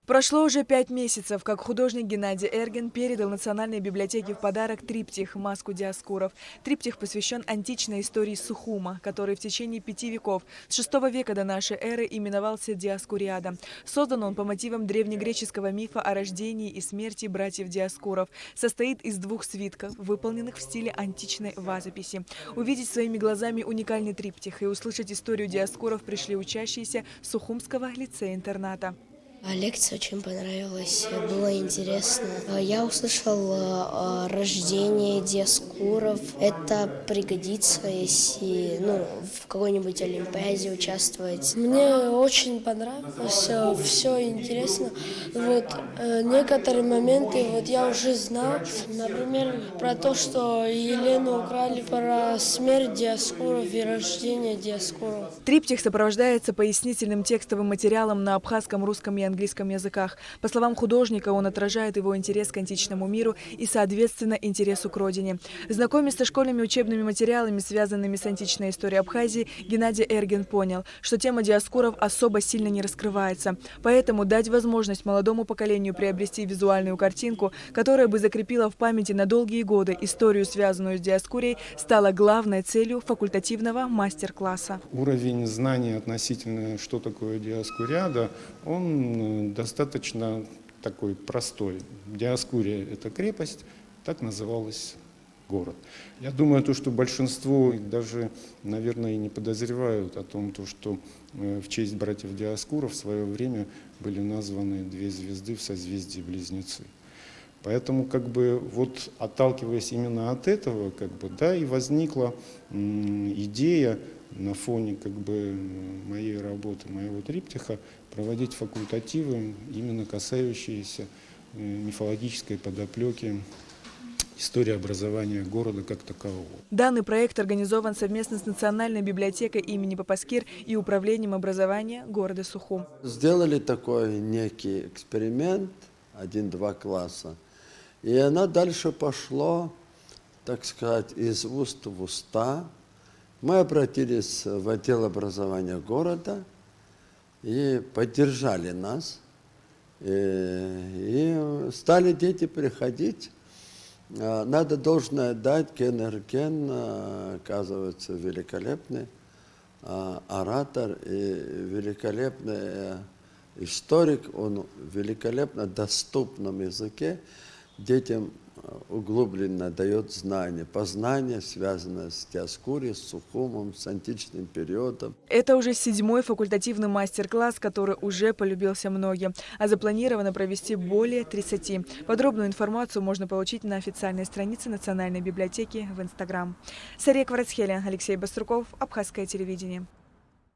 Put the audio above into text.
Прошло уже 5 месяцев, как художник Геннадий Эрген передал Национальной библиотеке в подарок триптих «Маску Диоскуров». Триптих посвящен античной истории Сухума, который в течение 5 веков, с VI века до нашей эры, именовался Диоскуриада. Создан он по мотивам древнегреческого мифа о рождении и смерти братьев Диоскуров. Состоит из 2 свитков, выполненных в стиле античной вазописи. Увидеть своими глазами уникальный триптих и услышать историю Диоскуров пришли учащиеся Сухумского лицея-интерната. Лекция очень понравилась, было интересно. Я услышал рождение Диоскуров. Это пригодится, если в какой-нибудь олимпиаде участвовать. Мне очень понравилось, все интересно. Некоторые моменты я уже знал. Например, про то, что Елену украли, про смерть Диоскуров и рождение Диоскуров. Триптих сопровождается пояснительным текстовым материалом на абхазском, русском и английском языках. По словам художника, он отражает его интерес к античному миру и, соответственно, интересу к родине. Знакомясь со школьными учебными материалами, связанными с античной историей Абхазии, Геннадий Эрген понял, что тема Диоскуров особо сильно не раскрывается. Поэтому дать возможность молодому поколению приобрести визуальную картинку, которая бы закрепила в памяти на долгие годы историю, связанную с Диоскурией, стала главной целью факультативного мастер-класса. Уровень знаний относительно, что такое Диоскуриада, он достаточно такой простой. Диоскурия – это крепость, так назывался город. Я думаю, что большинство даже, наверное, и не подозревают о том, что в честь братьев Диоскуров в свое время были названы 2 звезды в созвездии Близнецы. Поэтому, отталкиваясь именно от этого, и возникла идея на фоне моей работы, моего триптиха, проводить факультативы, именно касающиеся мифологической подоплеки истории образования города как такового. Данный проект организован совместно с Национальной библиотекой имени Папаскир и Управлением образования города Сухум. Сделали такой некий эксперимент, 1-2 класса, и она дальше пошла, так сказать, из уст в уста. Мы обратились в отдел образования города и поддержали нас. И стали дети приходить. Надо должное дать, Ген Эрген, оказывается, великолепный оратор и великолепный историк. Он в великолепно доступном языке детям углубленно дает знания, познания, связанные с Диоскурией, с Сухумом, с античным периодом. Это уже 7-й факультативный мастер-класс, который уже полюбился многим, а запланировано провести более 30. Подробную информацию можно получить на официальной странице Национальной библиотеки в Инстаграм. Сария Кварацхеля, Алексей Баструков, Абхазское телевидение.